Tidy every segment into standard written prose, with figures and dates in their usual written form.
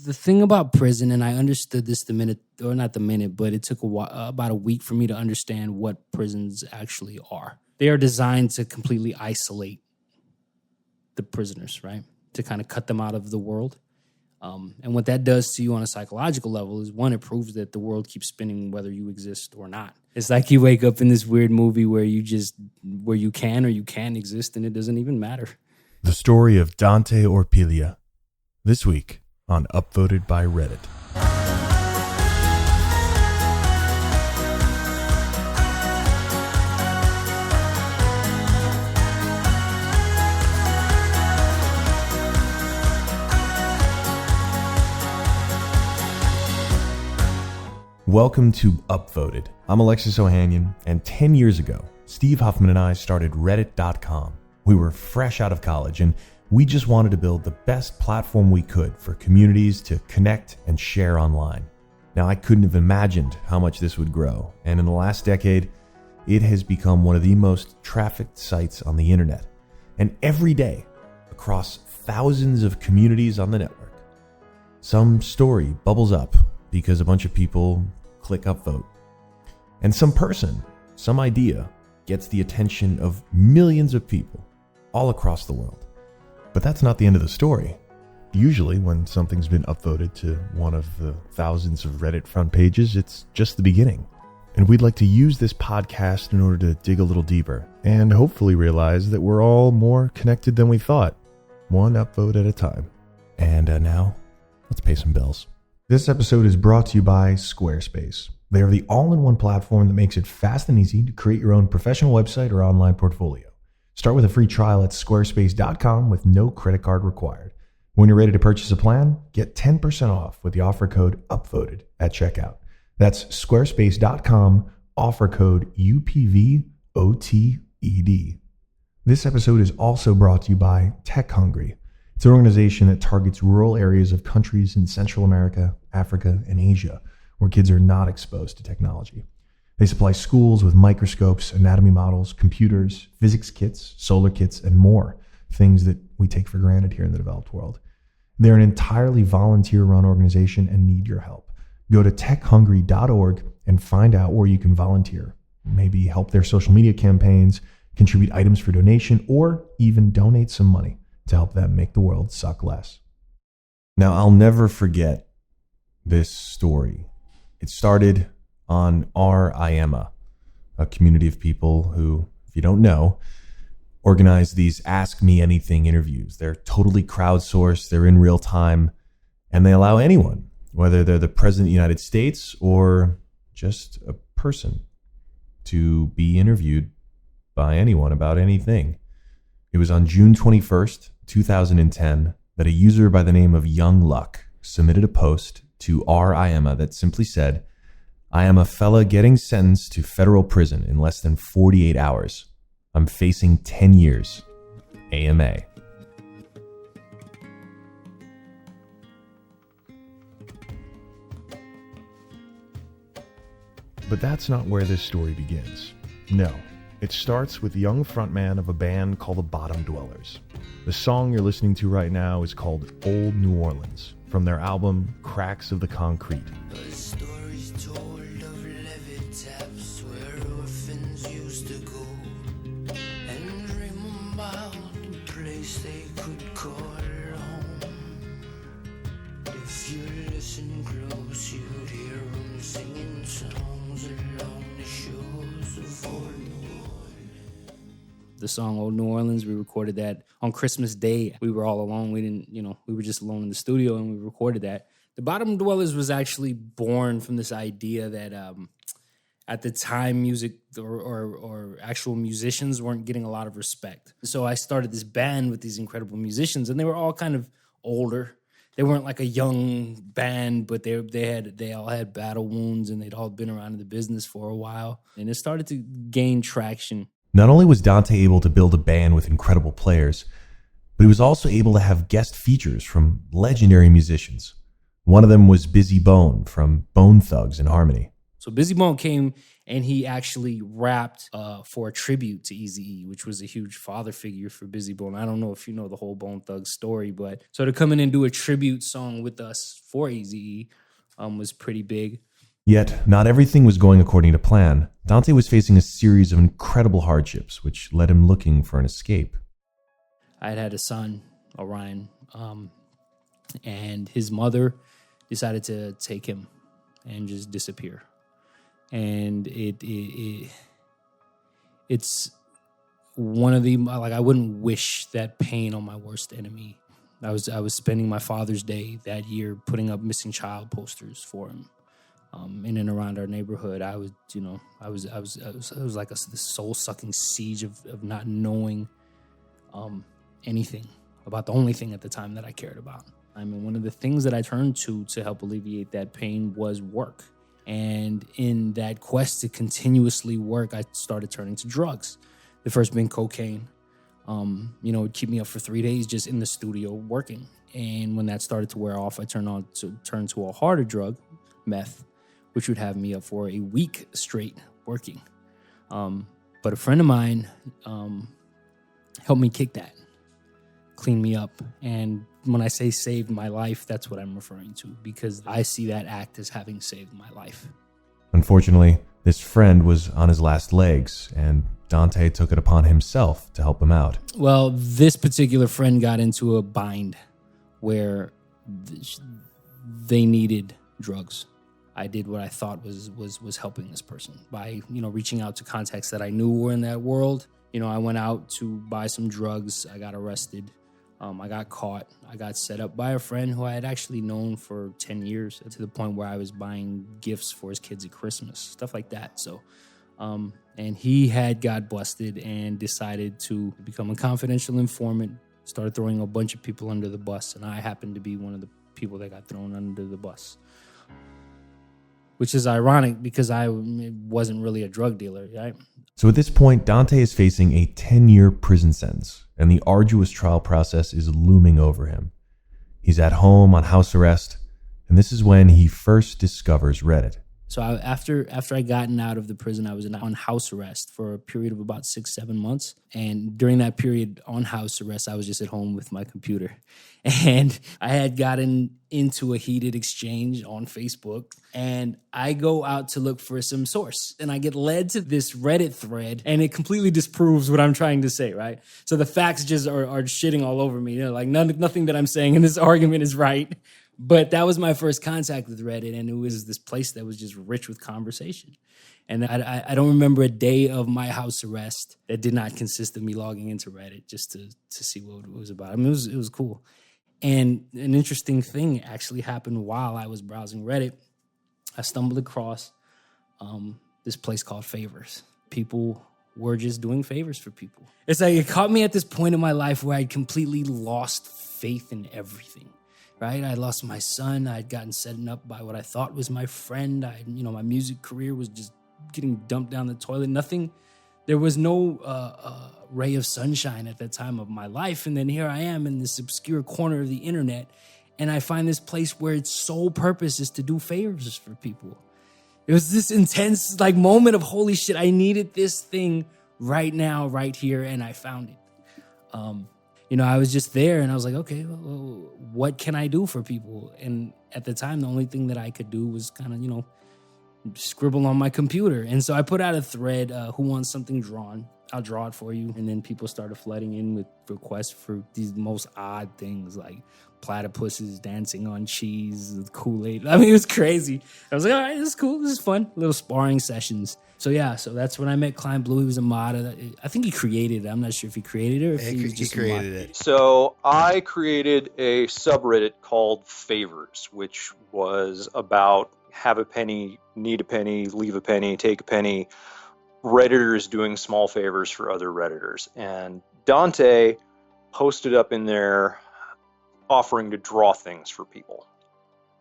The thing about prison, and I understood this but it took about a week for me to understand what prisons actually are. They are designed to completely isolate the prisoners, right? To kind of cut them out of the world. And what that does to you on a psychological level is, one, it proves that the world keeps spinning whether you exist or not. It's like you wake up in this weird movie where you can or you can't exist, and it doesn't even matter. The story of Dante Orpilla, this week on Upvoted by Reddit. Welcome to Upvoted. I'm Alexis Ohanian, and 10 years ago, Steve Huffman and I started reddit.com. We were fresh out of college, and we just wanted to build the best platform we could for communities to connect and share online. Now, I couldn't have imagined how much this would grow, and in the last decade, it has become one of the most trafficked sites on the internet. And every day, across thousands of communities on the network, some story bubbles up because a bunch of people click upvote. And some person, some idea, gets the attention of millions of people all across the world. But that's not the end of the story. Usually when something's been upvoted to one of the thousands of Reddit front pages, it's just the beginning. And we'd like to use this podcast in order to dig a little deeper and hopefully realize that we're all more connected than we thought, one upvote at a time. And now, let's pay some bills. This episode is brought to you by Squarespace. They are the all-in-one platform that makes it fast and easy to create your own professional website or online portfolio. Start with a free trial at squarespace.com with no credit card required. When you're ready to purchase a plan, get 10% off with the offer code UPVOTED at checkout. That's squarespace.com, offer code UPVOTED. This episode is also brought to you by Tech Hungry. It's an organization that targets rural areas of countries in Central America, Africa, and Asia, where kids are not exposed to technology. They supply schools with microscopes, anatomy models, computers, physics kits, solar kits, and more, things that we take for granted here in the developed world. They're an entirely volunteer-run organization and need your help. Go to techhungry.org and find out where you can volunteer. Maybe help their social media campaigns, contribute items for donation, or even donate some money to help them make the world suck less. Now, I'll never forget this story. It started on RIMA, a community of people who, if you don't know, organize these Ask Me Anything interviews. They're totally crowdsourced, they're in real time, and they allow anyone, whether they're the President of the United States or just a person, to be interviewed by anyone about anything. It was on June 21st, 2010, that a user by the name of youngluck submitted a post to RIMA that simply said, "I am a fella getting sentenced to federal prison in less than 48 hours. I'm facing 10 years. AMA." But that's not where this story begins. No. It starts with the young frontman of a band called the Bottom Dwellers. The song you're listening to right now is called Old New Orleans, from their album Cracks of the Concrete. The stories told of levee taps where orphans used to go and dream about the place they could call home. If you listen close, you'd hear them singing songs along the shores of old New Orleans. The song Old New Orleans, we recorded that on Christmas Day. We were all alone. We were just alone in the studio and we recorded that. The Bottom Dwellers was actually born from this idea that at the time music or actual musicians weren't getting a lot of respect. So I started this band with these incredible musicians, and they were all kind of older. They weren't like a young band, but they all had battle wounds and they'd all been around in the business for a while. And it started to gain traction. Not only was Dante able to build a band with incredible players, but he was also able to have guest features from legendary musicians. One of them was Busy Bone from Bone Thugs and Harmony. So Busy Bone came And he actually rapped for a tribute to Eazy-E, which was a huge father figure for Bizzy Bone. I don't know if you know the whole Bone Thugs story, but so to come in and do a tribute song with us for Eazy-E was pretty big. Yet, not everything was going according to plan. Dante was facing a series of incredible hardships, which led him looking for an escape. I had a son, Orion, and his mother decided to take him and just disappear. And it's one of the, like, I wouldn't wish that pain on my worst enemy. I was spending my Father's Day that year putting up missing child posters for him. In and around our neighborhood, I was like this soul-sucking siege of not knowing anything about the only thing at the time that I cared about. I mean, one of the things that I turned to help alleviate that pain was work. And in that quest to continuously work, I started turning to drugs. The first being cocaine. It'd keep me up for 3 days just in the studio working. And when that started to wear off, I turned to a harder drug, meth, which would have me up for a week straight working. But a friend of mine helped me kick that, clean me up. And when I say saved my life, that's what I'm referring to, because I see that act as having saved my life. Unfortunately, this friend was on his last legs, and Dante took it upon himself to help him out. Well, this particular friend got into a bind where they needed drugs. I did what I thought was helping this person by, reaching out to contacts that I knew were in that world. I went out to buy some drugs. I got arrested. I got caught. I got set up by a friend who I had actually known for 10 years, to the point where I was buying gifts for his kids at Christmas, stuff like that. So, and he had got busted and decided to become a confidential informant, started throwing a bunch of people under the bus, and I happened to be one of the people that got thrown under the bus. Which is ironic because I wasn't really a drug dealer, right? So at this point, Dante is facing a 10-year prison sentence, and the arduous trial process is looming over him. He's at home on house arrest, and this is when he first discovers Reddit. So after I gotten out of the prison, I was on house arrest for a period of about 6-7 months. And during that period on house arrest, I was just at home with my computer. And I had gotten into a heated exchange on Facebook. And I go out to look for some source. And I get led to this Reddit thread. And it completely disproves what I'm trying to say, right? So the facts just are shitting all over me. Like nothing that I'm saying in this argument is right. But that was my first contact with Reddit, and it was this place that was just rich with conversation. And I don't remember a day of my house arrest that did not consist of me logging into Reddit just to see what it was about. I mean, it was cool. And an interesting thing actually happened while I was browsing Reddit. I stumbled across this place called Favors. People were just doing favors for people. It's like it caught me at this point in my life where I'd completely lost faith in everything. Right? I lost my son. I'd gotten set up by what I thought was my friend. My music career was just getting dumped down the toilet. Nothing. There was no ray of sunshine at that time of my life. And then here I am in this obscure corner of the internet, and I find this place where its sole purpose is to do favors for people. It was this intense moment of holy shit. I needed this thing right now, right here, and I found it. I was just there, and I was like, okay, well, what can I do for people? And at the time, the only thing that I could do was kind of, scribble on my computer. And so I put out a thread, who wants something drawn? I'll draw it for you. And then people started flooding in with requests for these most odd things, like platypuses dancing on cheese, Kool-Aid. I mean, it was crazy. I was like, all right, this is cool. This is fun. Little sparring sessions. So that's when I met Klein Blue. He was a mod. I think he created it. I'm not sure if he created it or if he was just created it. So I created a subreddit called Favors, which was about have a penny, need a penny, leave a penny, take a penny. Redditors doing small favors for other Redditors. And Dante posted up in there offering to draw things for people.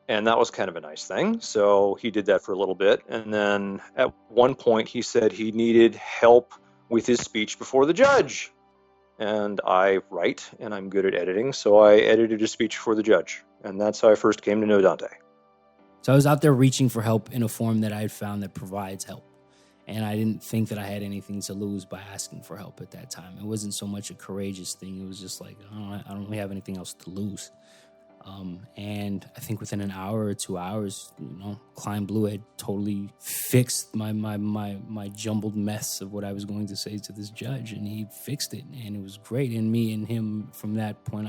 And that was kind of a nice thing. So he did that for a little bit. And then at one point he said he needed help with his speech before the judge. And I write, and I'm good at editing. So I edited his speech for the judge. And that's how I first came to know Dante. So I was out there reaching for help in a form that I had found that provides help. And I didn't think that I had anything to lose by asking for help at that time. It wasn't so much a courageous thing. It was just like, I don't really have anything else to lose. And I think within an hour or 2 hours, Klein Blue had totally fixed my jumbled mess of what I was going to say to this judge, and he fixed it, and it was great. And me and him from that point,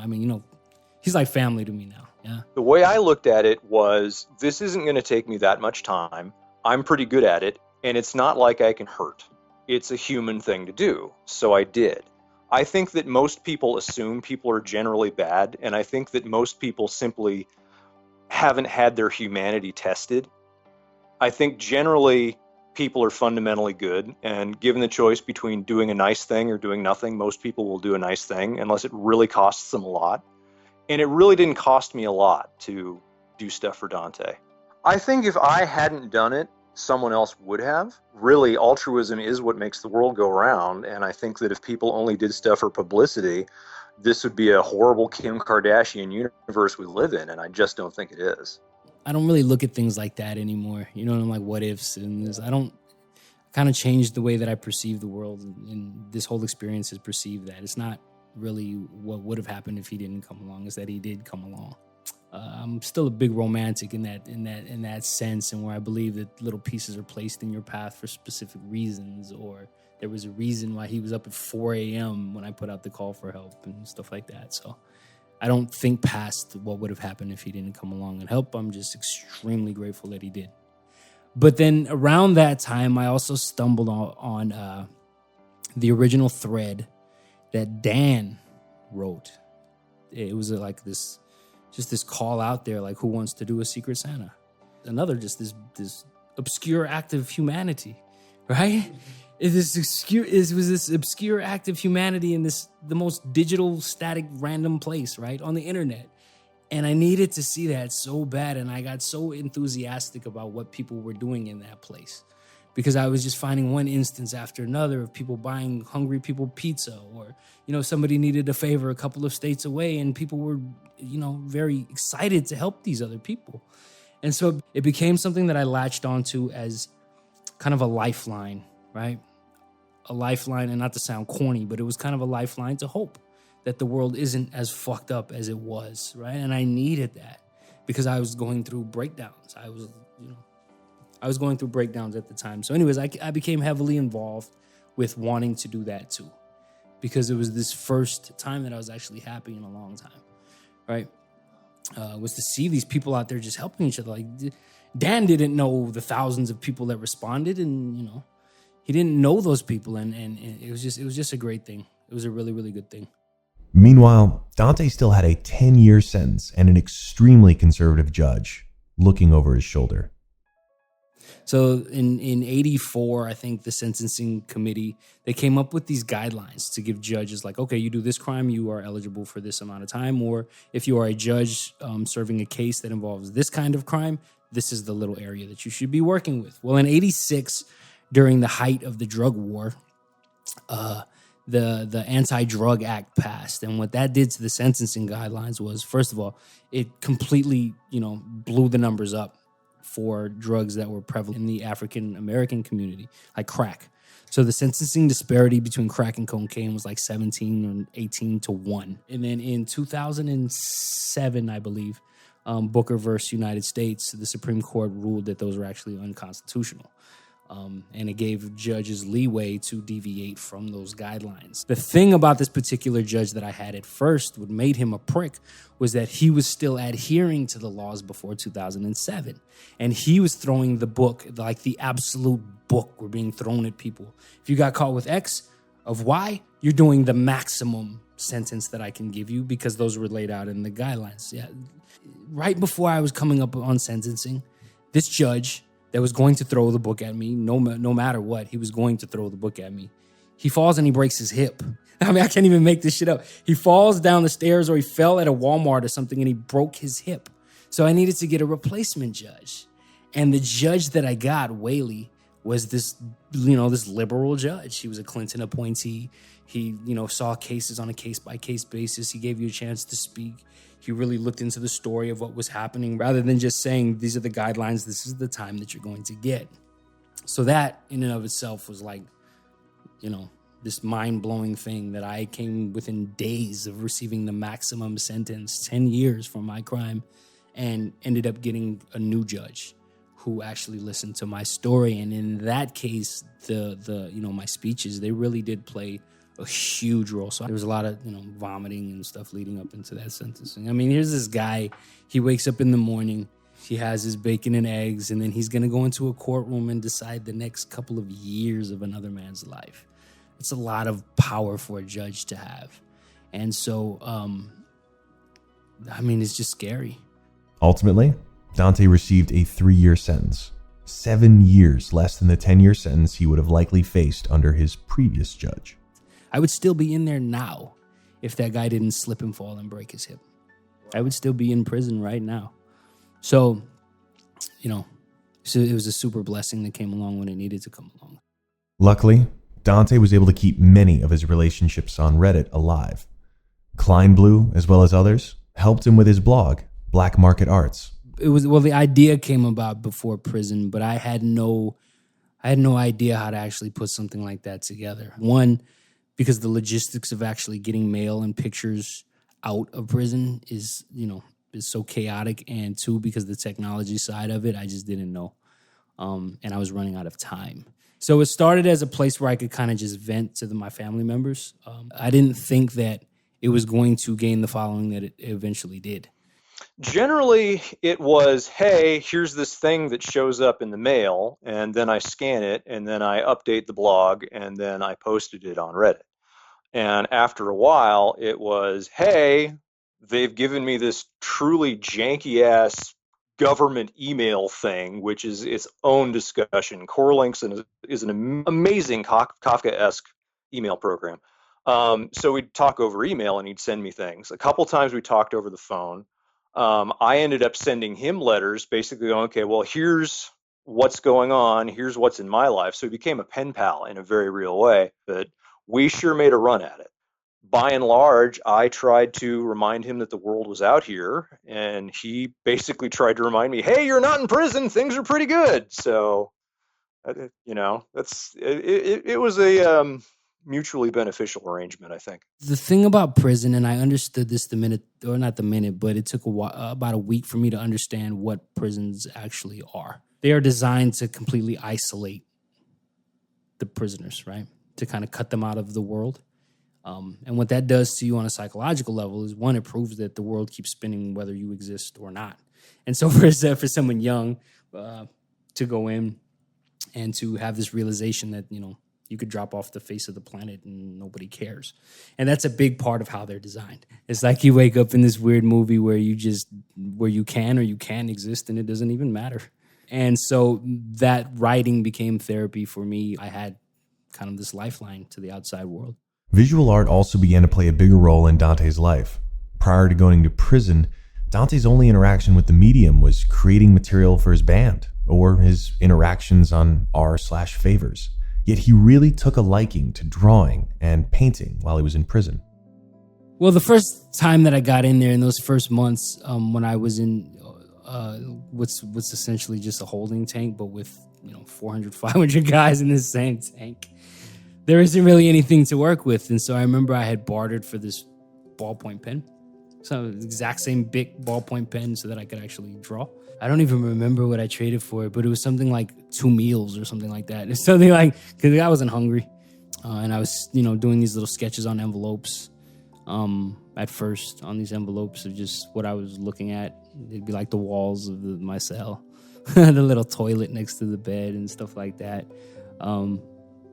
he's like family to me now. Yeah. The way I looked at it was, this isn't going to take me that much time. I'm pretty good at it, and it's not like I can hurt. It's a human thing to do, so I did. I think that most people assume people are generally bad, and I think that most people simply haven't had their humanity tested. I think generally people are fundamentally good, and given the choice between doing a nice thing or doing nothing, most people will do a nice thing unless it really costs them a lot. And it really didn't cost me a lot to do stuff for Dante. I think if I hadn't done it, someone else would have. Really, altruism is what makes the world go round, and I think that if people only did stuff for publicity, this would be a horrible Kim Kardashian universe we live in, and I just don't think it is. I don't really look at things like that anymore. I'm like, what ifs, and this, I kind of changed the way that I perceive the world, and this whole experience has perceived that. It's not really what would have happened if he didn't come along, is that he did come along. I'm still a big romantic in that sense, and where I believe that little pieces are placed in your path for specific reasons, or there was a reason why he was up at 4 a.m. when I put out the call for help and stuff like that. So I don't think past what would have happened if he didn't come along and help. I'm just extremely grateful that he did. But then around that time, I also stumbled on the original thread that Dan wrote. It was like this call out there, like, who wants to do a Secret Santa? Another just this obscure act of humanity, right? It was this obscure act of humanity in the most digital, static, random place, right, on the internet. And I needed to see that so bad, and I got so enthusiastic about what people were doing in that place, because I was just finding one instance after another of people buying hungry people pizza, or, somebody needed a favor a couple of states away, and people were, very excited to help these other people. And so it became something that I latched onto as kind of a lifeline, right? A lifeline, and not to sound corny, but it was kind of a lifeline to hope that the world isn't as fucked up as it was, right? And I needed that because I was going through breakdowns. I was going through breakdowns at the time. So anyways, I became heavily involved with wanting to do that too, because it was this first time that I was actually happy in a long time, right? Was to see these people out there just helping each other. Like, Dan didn't know the thousands of people that responded, and, he didn't know those people, and it was just a great thing. It was a really, really good thing. Meanwhile, Dante still had a 10-year sentence and an extremely conservative judge looking over his shoulder. So in 84, I think the sentencing committee, they came up with these guidelines to give judges, like, okay, you do this crime, you are eligible for this amount of time. Or if you are a judge serving a case that involves this kind of crime, this is the little area that you should be working with. Well, in 86, during the height of the drug war, the Anti-Drug Act passed. And what that did to the sentencing guidelines was, first of all, it completely, blew the numbers up for drugs that were prevalent in the African American community, like crack. So the sentencing disparity between crack and cocaine was like 17 or 18 to 1. And then in 2007, I believe, Booker versus United States, the Supreme Court ruled that those were actually unconstitutional. And it gave judges leeway to deviate from those guidelines. The thing about this particular judge that I had at first, what made him a prick, was that he was still adhering to the laws before 2007. And he was throwing the book, like the absolute book, were being thrown at people. If you got caught with X of Y, you're doing the maximum sentence that I can give you, because those were laid out in the guidelines. Yeah. Right before I was coming up on sentencing, this judge that was going to throw the book at me, no matter what, he was going to throw the book at me. He falls and he breaks his hip. I mean, I can't even make this shit up. He falls down the stairs, or he fell at a Walmart or something, and he broke his hip. So I needed to get a replacement judge. And the judge that I got, Whaley, was this liberal judge. He was a Clinton appointee. He, saw cases on a case-by-case basis. He gave you a chance to speak. He really looked into the story of what was happening, rather than just saying, these are the guidelines, this is the time that you're going to get. So that in and of itself was like, this mind-blowing thing that I came within days of receiving the maximum sentence, 10 years for my crime, and ended up getting a new judge who actually listened to my story. And in that case, my speeches, they really did play a huge role. So there was a lot of, vomiting and stuff leading up into that sentencing. I mean, here's this guy, he wakes up in the morning, he has his bacon and eggs, and then he's going to go into a courtroom and decide the next couple of years of another man's life. It's a lot of power for a judge to have. And so, it's just scary. Ultimately, Dante received a 3-year sentence, 7 years less than the 10-year sentence he would have likely faced under his previous judge. I would still be in there now if that guy didn't slip and fall and break his hip. I would still be in prison right now. So, so it was a super blessing that came along when it needed to come along. Luckily, Dante was able to keep many of his relationships on Reddit alive. Kleinblue, as well as others, helped him with his blog, Blackmarketarts. The idea came about before prison, but I had no idea how to actually put something like that together. One, because the logistics of actually getting mail and pictures out of prison is so chaotic, and two, because the technology side of it, I just didn't know. And I was running out of time. So it started as a place where I could kind of just vent to my family members. I didn't think that it was going to gain the following that it eventually did. Generally, it was, hey, here's this thing that shows up in the mail, and then I scan it, and then I update the blog, and then I posted it on Reddit. And after a while, it was, hey, they've given me this truly janky-ass government email thing, which is its own discussion. CoreLinks is an amazing Kafka-esque email program. So we'd talk over email, and he'd send me things. A couple times we talked over the phone. I ended up sending him letters, basically going, okay, well, here's what's going on. Here's what's in my life. So he became a pen pal in a very real way, but we sure made a run at it. By and large, I tried to remind him that the world was out here, and he basically tried to remind me, hey, you're not in prison. Things are pretty good. So, it was a mutually beneficial arrangement, I think. The thing about prison, and I understood this but it took about a week for me to understand what prisons actually are. They are designed to completely isolate the prisoners, right? To kind of cut them out of the world. And what that does to you on a psychological level is, one, it proves that the world keeps spinning whether you exist or not. And so for someone young to go in and to have this realization that, you could drop off the face of the planet and nobody cares. And that's a big part of how they're designed. It's like you wake up in this weird movie where you can or you can't exist, and it doesn't even matter. And so that writing became therapy for me. I had kind of this lifeline to the outside world. Visual art also began to play a bigger role in Dante's life. Prior to going to prison, Dante's only interaction with the medium was creating material for his band or his interactions on r/favors. Yet he really took a liking to drawing and painting while he was in prison. Well, the first time that I got in there, in those first months, when I was in what's essentially just a holding tank, but with 400, 500 guys in the same tank, there isn't really anything to work with. And so I remember I had bartered for this ballpoint pen. So the exact same big ballpoint pen so that I could actually draw. I don't even remember what I traded for it, but it was something like 2 meals or something like that. It's something like, because I wasn't hungry. And I was, doing these little sketches on envelopes. At first, on these envelopes of just what I was looking at. It'd be like the walls of my cell, the little toilet next to the bed and stuff like that.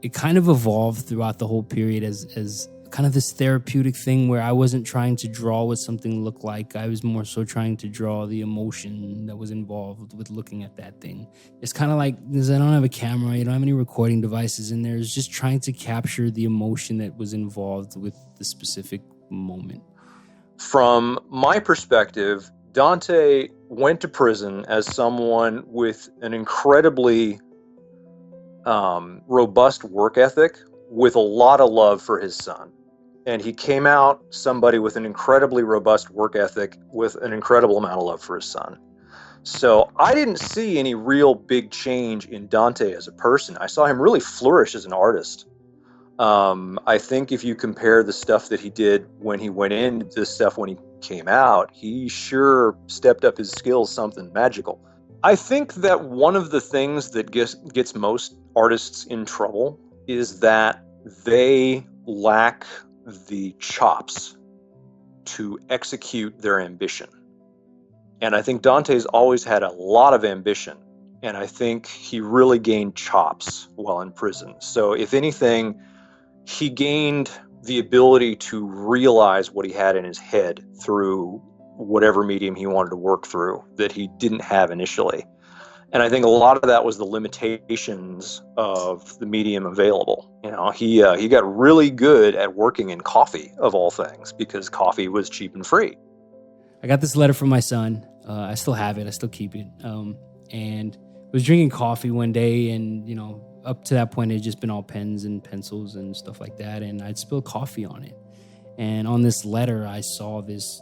It kind of evolved throughout the whole period as kind of this therapeutic thing where I wasn't trying to draw what something looked like. I was more so trying to draw the emotion that was involved with looking at that thing. It's kind of like, because I don't have a camera, you don't have any recording devices in there. It's just trying to capture the emotion that was involved with the specific moment. From my perspective, Dante went to prison as someone with an incredibly robust work ethic with a lot of love for his son. And he came out somebody with an incredibly robust work ethic with an incredible amount of love for his son. So I didn't see any real big change in Dante as a person. I saw him really flourish as an artist. I think if you compare the stuff that he did when he went in to the stuff when he came out, he sure stepped up his skills something magical. I think that one of the things that gets most artists in trouble is that they lack the chops to execute their ambition. And I think Dante's always had a lot of ambition, and I think he really gained chops while in prison. So if anything, he gained the ability to realize what he had in his head through whatever medium he wanted to work through that he didn't have initially. And I think a lot of that was the limitations of the medium available. You know, he got really good at working in coffee, of all things, because coffee was cheap and free. I got this letter from my son. I still have it. I still keep it. And was drinking coffee one day, and, you know, up to that point, it had just been all pens and pencils and stuff like that. And I'd spilled coffee on it. And on this letter, I saw this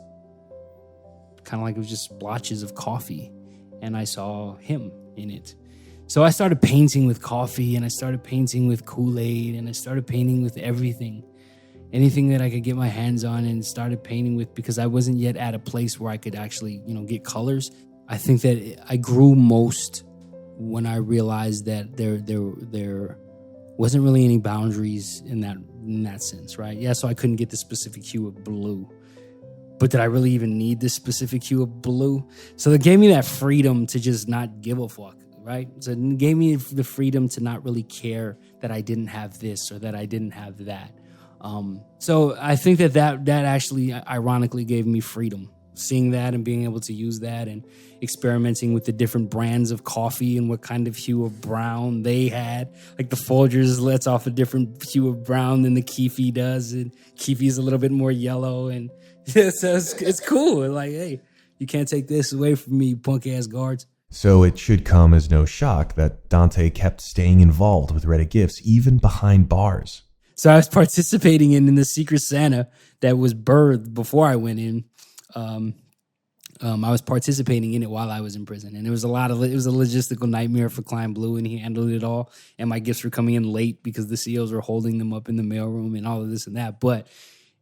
kind of like it was just splotches of coffee. And I saw him in it. So I started painting with coffee, and I started painting with Kool-Aid, and I started painting with everything. Anything that I could get my hands on, and started painting with, because I wasn't yet at a place where I could actually, you know, get colors. I think that I grew most when I realized that there wasn't really any boundaries in that sense, right? Yeah, so I couldn't get the specific hue of blue. But did I really even need this specific hue of blue? So it gave me that freedom to just not give a fuck, right? So it gave me the freedom to not really care that I didn't have this or that I didn't have that. So I think that actually ironically gave me freedom, seeing that and being able to use that and experimenting with the different brands of coffee and what kind of hue of brown they had. Like the Folgers lets off a different hue of brown than the Keefy does, and Keefy's a little bit more yellow, and so it's cool. Like, hey, you can't take this away from me, punk ass guards. So it should come as no shock that Dante kept staying involved with Reddit Gifts even behind bars. So I was participating in the Secret Santa that was birthed before I went in. I was participating in it while I was in prison, and it was a logistical nightmare for Klein Blue, and he handled it all. And my gifts were coming in late because the COs were holding them up in the mailroom and all of this and that. But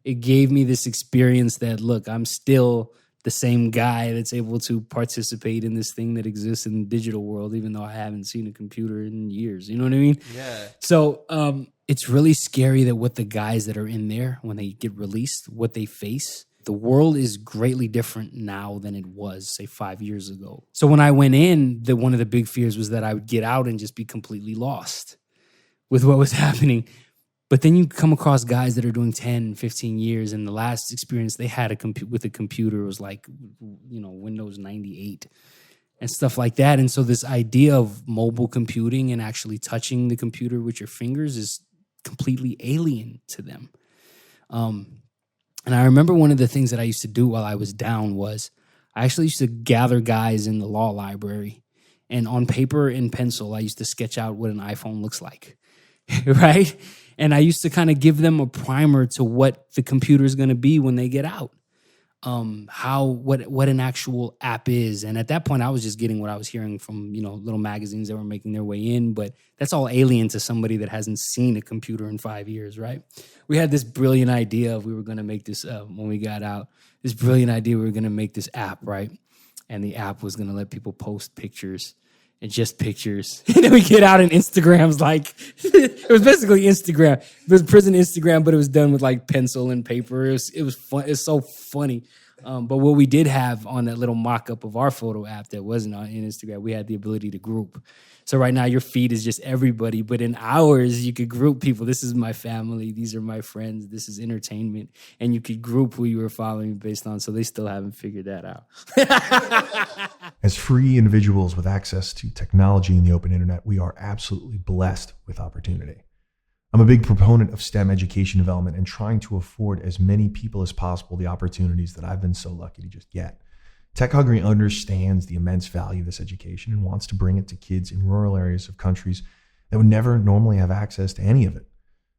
it gave me this experience that, look, I'm still the same guy that's able to participate in this thing that exists in the digital world, even though I haven't seen a computer in years. You know what I mean? Yeah. So it's really scary that what the guys that are in there, when they get released, what they face. The world is greatly different now than it was, say, 5 years ago. So when I went in, one of the big fears was that I would get out and just be completely lost with what was happening. But then you come across guys that are doing 10, 15 years, and the last experience they had with a computer was like, you know, Windows 98 and stuff like that. And so this idea of mobile computing and actually touching the computer with your fingers is completely alien to them. And I remember one of the things that I used to do while I was down was I actually used to gather guys in the law library, and on paper and pencil, I used to sketch out what an iPhone looks like, right? And I used to kind of give them a primer to what the computer is going to be when they get out, what an actual app is. And at that point, I was just getting what I was hearing from, you know, little magazines that were making their way in, but that's all alien to somebody that hasn't seen a computer in 5 years, right? We had this brilliant idea of we were going to make this, when we got out, this brilliant idea we were going to make this app, right? And the app was going to let people post pictures and just pictures. And then we get out and Instagram's like, it was basically Instagram. It was prison Instagram, but it was done with like pencil and paper. It was fun. It's so funny. But what we did have on that little mock-up of our photo app that wasn't in Instagram, we had the ability to group. So right now your feed is just everybody, but in ours you could group people. This is my family. These are my friends. This is entertainment. And you could group who you were following based on, so they still haven't figured that out. As free individuals with access to technology and the open internet, we are absolutely blessed with opportunity. I'm a big proponent of STEM education development and trying to afford as many people as possible the opportunities that I've been so lucky to just get. Tech Hungry understands the immense value of this education and wants to bring it to kids in rural areas of countries that would never normally have access to any of it.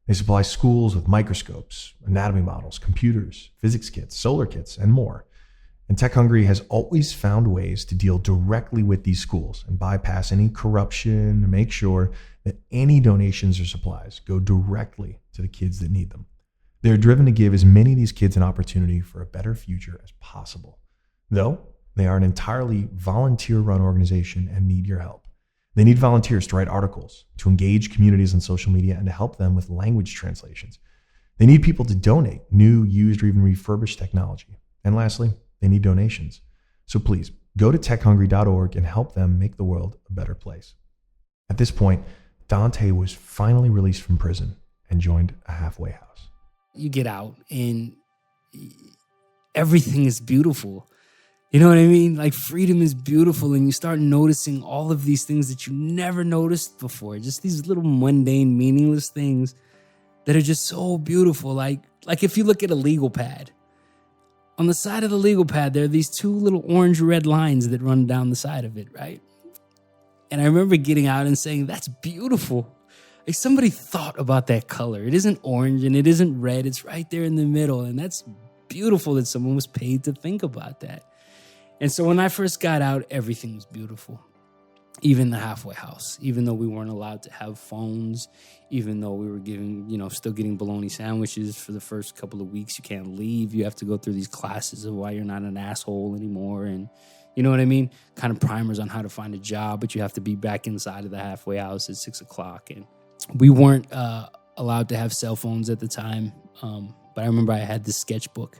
They supply schools with microscopes, anatomy models, computers, physics kits, solar kits, and more. And Tech Hungry has always found ways to deal directly with these schools and bypass any corruption and make sure that any donations or supplies go directly to the kids that need them. They're driven to give as many of these kids an opportunity for a better future as possible. Though they are an entirely volunteer-run organization and need your help. They need volunteers to write articles, to engage communities on social media, and to help them with language translations. They need people to donate new, used, or even refurbished technology. And lastly, they need donations. So please, go to techhungry.org and help them make the world a better place. At this point, Dante was finally released from prison and joined a halfway house. You get out and everything is beautiful. You know what I mean? Like, freedom is beautiful, and you start noticing all of these things that you never noticed before. Just these little mundane, meaningless things that are just so beautiful. Like if you look at a legal pad, on the side of the legal pad, there are these two little orange-red lines that run down the side of it, right? And I remember getting out and saying, that's beautiful. Like, somebody thought about that color. It isn't orange and it isn't red. It's right there in the middle. And that's beautiful that someone was paid to think about that. And so when I first got out, everything was beautiful. Even the halfway house, even though we weren't allowed to have phones, even though we were still getting bologna sandwiches for the first couple of weeks. You can't leave. You have to go through these classes of why you're not an asshole anymore. And you know what I mean? Kind of primers on how to find a job, but you have to be back inside of the halfway house at 6 o'clock. And we weren't allowed to have cell phones at the time. But I remember I had this sketchbook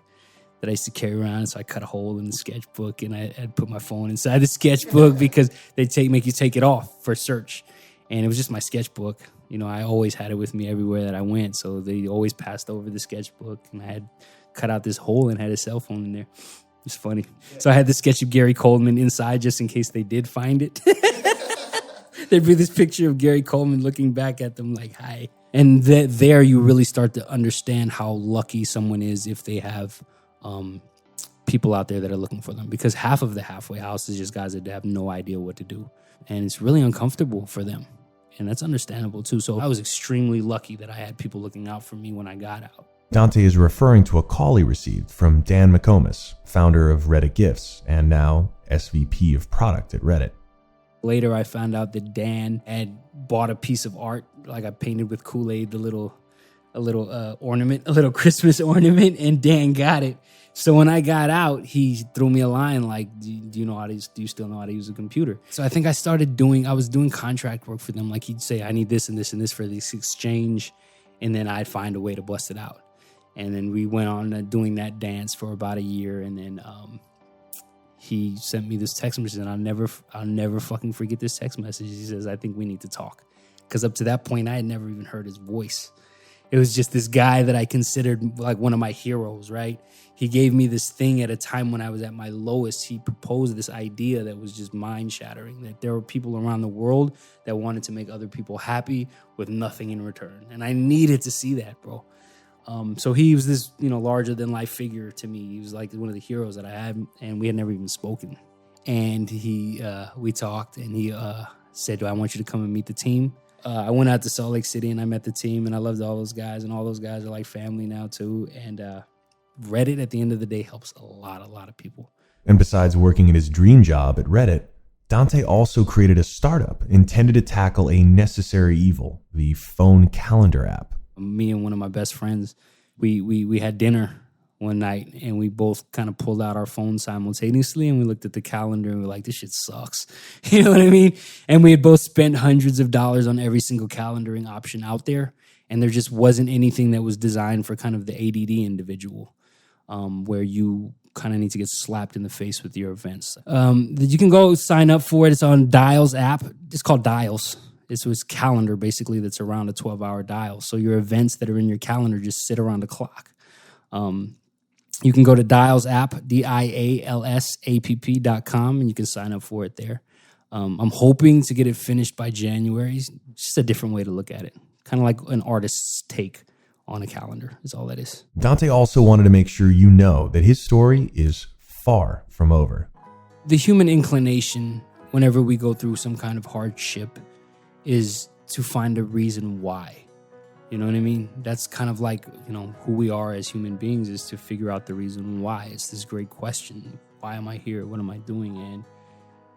that I used to carry around. So I cut a hole in the sketchbook and I'd put my phone inside the sketchbook because they make you take it off for search. And it was just my sketchbook. You know, I always had it with me everywhere that I went. So they always passed over the sketchbook, and I had cut out this hole and had a cell phone in there. It's funny. So I had the sketch of Gary Coleman inside just in case they did find it. There'd be this picture of Gary Coleman looking back at them like, hi. And there you really start to understand how lucky someone is if they have people out there that are looking for them, because half of the halfway house is just guys that have no idea what to do, and it's really uncomfortable for them, and that's understandable too. So I was extremely lucky that I had people looking out for me when I got out. Dante is referring to a call he received from Dan McComas, founder of Reddit Gifts and now SVP of product at Reddit. Later, I found out that Dan had bought a piece of art, like I painted with Kool-Aid, a little ornament, a little Christmas ornament, and Dan got it. So when I got out, he threw me a line like, do you still know how to use a computer? So I think I was doing contract work for them. Like, he'd say, I need this and this and this for this exchange. And then I'd find a way to bust it out. And then we went on doing that dance for about a year. And then he sent me this text message, and I'll never fucking forget this text message. He says, I think we need to talk. Because up to that point, I had never even heard his voice. It was just this guy that I considered like one of my heroes, right? He gave me this thing at a time when I was at my lowest. He proposed this idea that was just mind-shattering, that there were people around the world that wanted to make other people happy with nothing in return. And I needed to see that, bro. So he was this, larger-than-life figure to me. He was like one of the heroes that I had, and we had never even spoken. And we talked, and he said, I want you to come and meet the team. I went out to Salt Lake City and I met the team, and I loved all those guys, and all those guys are like family now too. And Reddit at the end of the day helps a lot of people. And besides working in his dream job at Reddit, Dante also created a startup intended to tackle a necessary evil, the phone calendar app. Me and one of my best friends, we had dinner one night, and we both kind of pulled out our phones simultaneously, and we looked at the calendar and we were like, this shit sucks. You know what I mean? And we had both spent hundreds of dollars on every single calendaring option out there, and there just wasn't anything that was designed for kind of the ADD individual, where you kind of need to get slapped in the face with your events. You can go sign up for it. It's on Dials app. It's called Dials. It's this calendar basically that's around a 12-hour dial. So your events that are in your calendar just sit around the clock. You can go to Dials app, DIALSAPP.com, and you can sign up for it there. I'm hoping to get it finished by January. It's just a different way to look at it. Kind of like an artist's take on a calendar is all that is. Dante also wanted to make sure you know that his story is far from over. The human inclination, whenever we go through some kind of hardship, is to find a reason why. You know what I mean? That's kind of like, who we are as human beings, is to figure out the reason why. It's this great question. why am I here? What am I doing? And,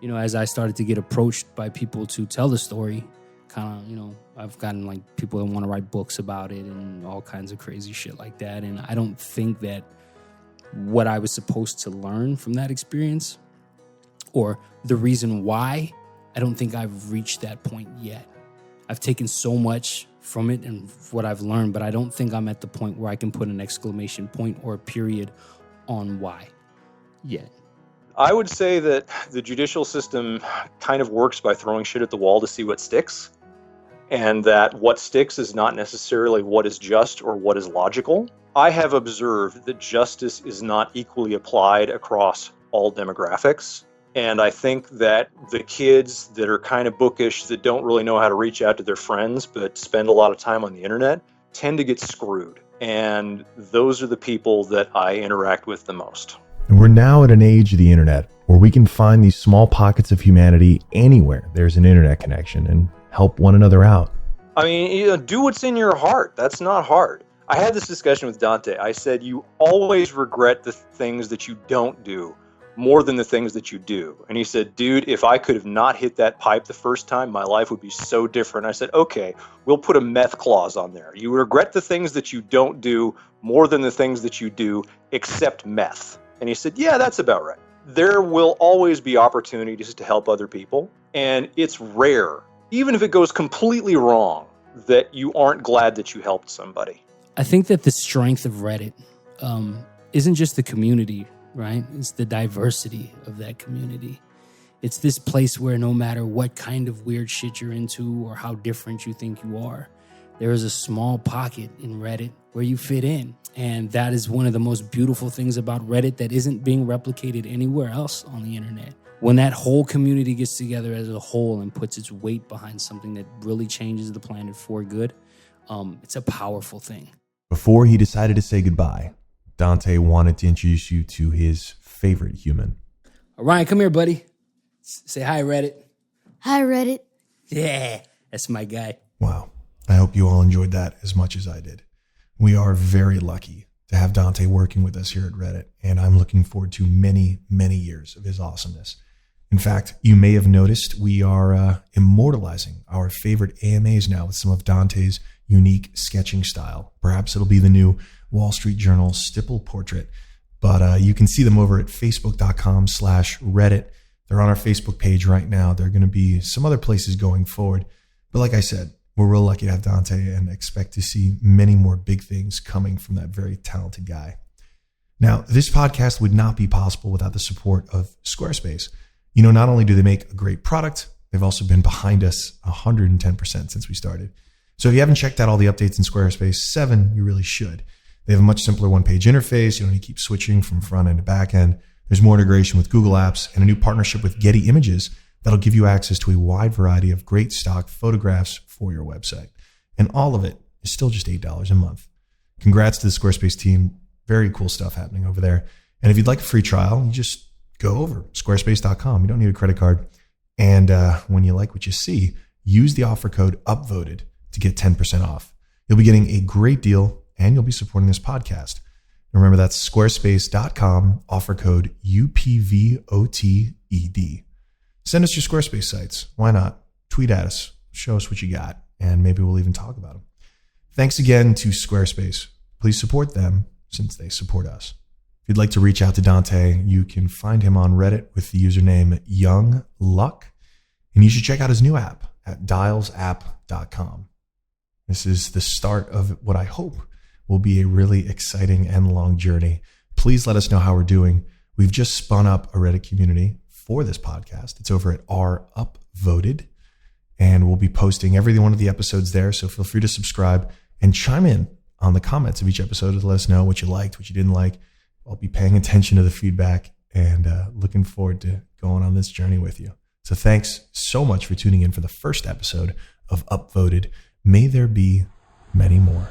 you know, as I started to get approached by people to tell the story, kind of, you know, I've gotten like people that want to write books about it and all kinds of crazy shit like that. And I don't think that what I was supposed to learn from that experience or the reason why, I don't think I've reached that point yet. I've taken so much from it and what I've learned, but I don't think I'm at the point where I can put an exclamation point or a period on why yet. I would say that the judicial system kind of works by throwing shit at the wall to see what sticks, and that what sticks is not necessarily what is just or what is logical. I have observed that justice is not equally applied across all demographics. And I think that the kids that are kind of bookish, that don't really know how to reach out to their friends, but spend a lot of time on the internet, tend to get screwed. And those are the people that I interact with the most. And we're now at an age of the internet where we can find these small pockets of humanity anywhere there's an internet connection and help one another out. I mean, you know, do what's in your heart. That's not hard. I had this discussion with Dante. I said, you always regret the things that you don't do more than the things that you do. And he said, dude, if I could have not hit that pipe the first time, my life would be so different. I said, okay, we'll put a meth clause on there. You regret the things that you don't do more than the things that you do, except meth. And he said, yeah, that's about right. There will always be opportunities to help other people. And it's rare, even if it goes completely wrong, that you aren't glad that you helped somebody. I think that the strength of Reddit isn't just the community, right? It's the diversity of that community. It's this place where no matter what kind of weird shit you're into or how different you think you are, there is a small pocket in Reddit where you fit in. And that is one of the most beautiful things about Reddit that isn't being replicated anywhere else on the internet. When that whole community gets together as a whole and puts its weight behind something that really changes the planet for good, it's a powerful thing. Before he decided to say goodbye, Dante wanted to introduce you to his favorite human. Ryan, come here, buddy. Say hi, Reddit. Hi, Reddit. Yeah, that's my guy. Wow. I hope you all enjoyed that as much as I did. We are very lucky to have Dante working with us here at Reddit, and I'm looking forward to many, many years of his awesomeness. In fact, you may have noticed we are immortalizing our favorite AMAs now with some of Dante's unique sketching style. Perhaps it'll be the new Wall Street Journal stipple portrait, but you can see them over at facebook.com/Reddit. They're on our Facebook page right now. There are going to be some other places going forward. But like I said, we're real lucky to have Dante and expect to see many more big things coming from that very talented guy. Now, this podcast would not be possible without the support of Squarespace. You know, not only do they make a great product, they've also been behind us 110% since we started. So if you haven't checked out all the updates in Squarespace 7, you really should. They have a much simpler one-page interface. You don't need to keep switching from front end to back end. There's more integration with Google Apps and a new partnership with Getty Images that'll give you access to a wide variety of great stock photographs for your website. And all of it is still just $8 a month. Congrats to the Squarespace team. Very cool stuff happening over there. And if you'd like a free trial, you just go over squarespace.com. You don't need a credit card. And when you like what you see, use the offer code UPVOTED to get 10% off. You'll be getting a great deal and you'll be supporting this podcast. Remember, that's squarespace.com, offer code UPVOTED. Send us your Squarespace sites. Why not? Tweet at us. Show us what you got, and maybe we'll even talk about them. Thanks again to Squarespace. Please support them since they support us. If you'd like to reach out to Dante, you can find him on Reddit with the username youngluck, and you should check out his new app at dialsapp.com. This is the start of what I hope will be a really exciting and long journey. Please let us know how we're doing. We've just spun up a Reddit community for this podcast. It's over at our Upvoted, and we'll be posting every one of the episodes there. So feel free to subscribe and chime in on the comments of each episode to let us know what you liked, what you didn't like. I'll be paying attention to the feedback and looking forward to going on this journey with you. So thanks so much for tuning in for the first episode of Upvoted. May there be many more.